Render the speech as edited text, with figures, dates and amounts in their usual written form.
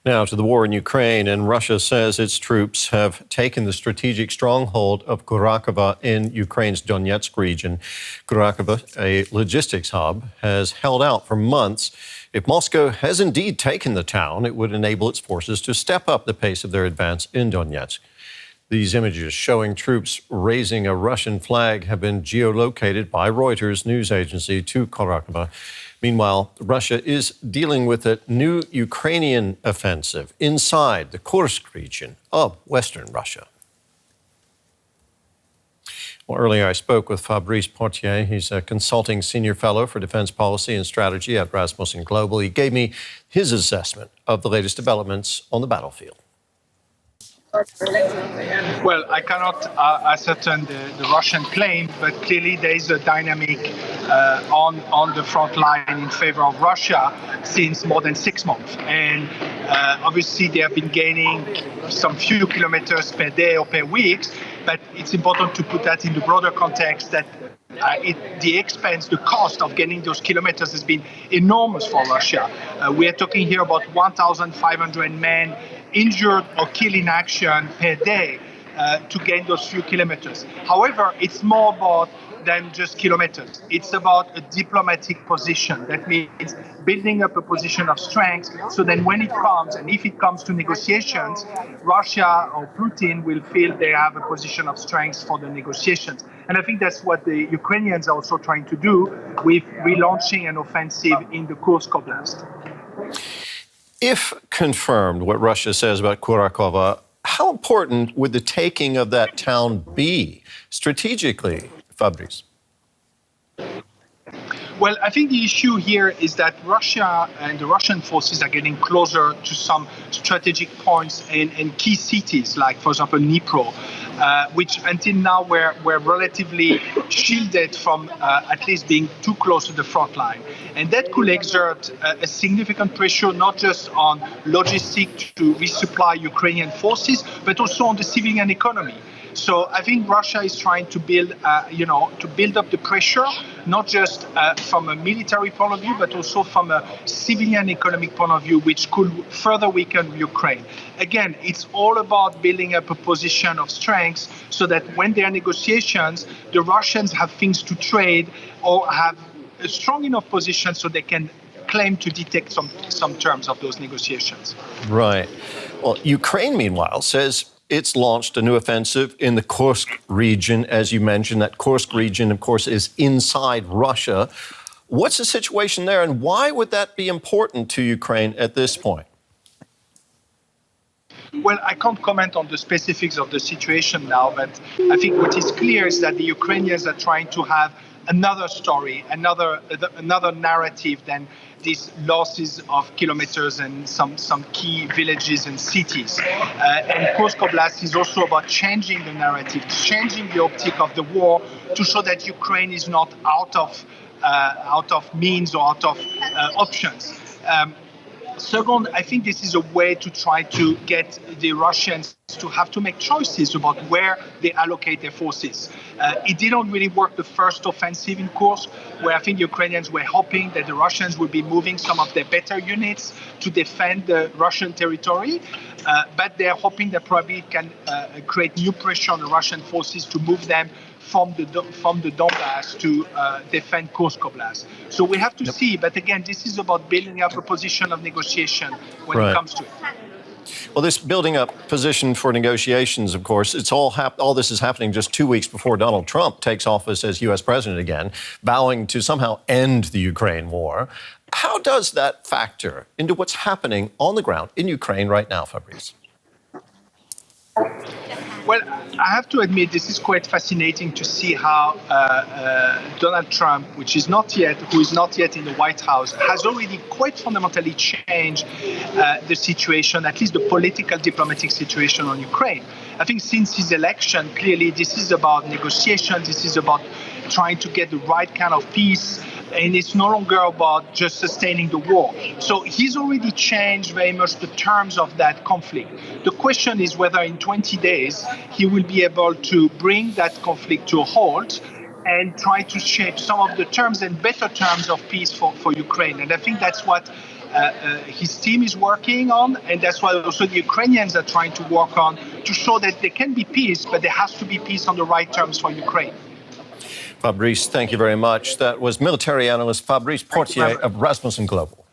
Now to the war in Ukraine, and Russia says its troops have taken the strategic stronghold of Kurakhove in Ukraine's Donetsk region. Kurakhove, a logistics hub, has held out for months. If Moscow has indeed taken the town, it would enable its forces to step up the pace of their advance in Donetsk. These images showing troops raising a Russian flag have been geolocated by Reuters news agency to Kurakhove. Meanwhile, Russia is dealing with a new Ukrainian offensive inside the Kursk region of western Russia. Well, earlier I spoke with Fabrice Pothier. He's a consulting senior fellow for defense policy and strategy at Rasmussen Global. He gave me his assessment of the latest developments on the battlefield. Well, I cannot ascertain the Russian claim, but clearly there is a dynamic on the front line in favor of Russia since more than 6 months. And obviously they have been gaining some few kilometers per day or per week, but it's important to put that in the broader context that the expense, the cost of gaining those kilometers has been enormous for Russia. We are talking here about 1,500 men injured or killed in action per day to gain those few kilometers. However, it's more about than just kilometers. It's about a diplomatic position. That means building up a position of strength so then when it comes, and if it comes to negotiations, Russia or Putin will feel they have a position of strength for the negotiations. And I think that's what the Ukrainians are also trying to do with relaunching an offensive in the Kursk Oblast. If confirmed what Russia says about Kurakhove, how important would the taking of that town be strategically, Fabrice? Well, I think the issue here is that Russia and the Russian forces are getting closer to some strategic points in key cities, like, for example, Dnipro, which until now were relatively shielded from at least being too close to the front line. And that could exert a significant pressure not just on logistics to resupply Ukrainian forces, but also on the civilian economy. So I think Russia is trying to build, to build up the pressure, not just from a military point of view, but also from a civilian economic point of view, which could further weaken Ukraine. Again, it's all about building up a position of strength so that when there are negotiations, the Russians have things to trade or have a strong enough position so they can claim to dictate some terms of those negotiations. Right. Well, Ukraine, meanwhile, says it's launched a new offensive in the Kursk region, as you mentioned. That Kursk region, of course, is inside Russia. What's the situation there, and why would that be important to Ukraine at this point? Well, I can't comment on the specifics of the situation now, but I think what is clear is that the Ukrainians are trying to have another story, another narrative than these losses of kilometers and some key villages and cities. And Kursk Oblast is also about changing the narrative, changing the optic of the war to show that Ukraine is not out of means or out of options. Second, I think this is a way to try to get the Russians to have to make choices about where they allocate their forces. It didn't really work the first offensive in Kursk, where I think Ukrainians were hoping that the Russians would be moving some of their better units to defend the Russian territory, but they're hoping that probably it can create new pressure on the Russian forces to move them from the Donbass to defend Kursk Oblast. So we have to see, but again, this is about building up a position of negotiation when it comes to it. Well, this building up position for negotiations, of course, it's all this is happening just 2 weeks before Donald Trump takes office as U.S. president again, vowing to somehow end the Ukraine war. How does that factor into what's happening on the ground in Ukraine right now, Fabrice? Well, I have to admit, this is quite fascinating to see how Donald Trump, who is not yet in the White House, has already quite fundamentally changed the situation, at least the political diplomatic situation on Ukraine. I think since his election, clearly this is about negotiations, this is about trying to get the right kind of peace, and it's no longer about just sustaining the war. So he's already changed very much the terms of that conflict. The question is whether in 20 days he will be able to bring that conflict to a halt and try to shape some of the terms and better terms of peace for Ukraine. And I think that's what his team is working on, and that's what also the Ukrainians are trying to work on to show that there can be peace, but there has to be peace on the right terms for Ukraine. Fabrice, thank you very much. That was military analyst Fabrice Pothier of Rasmussen Global.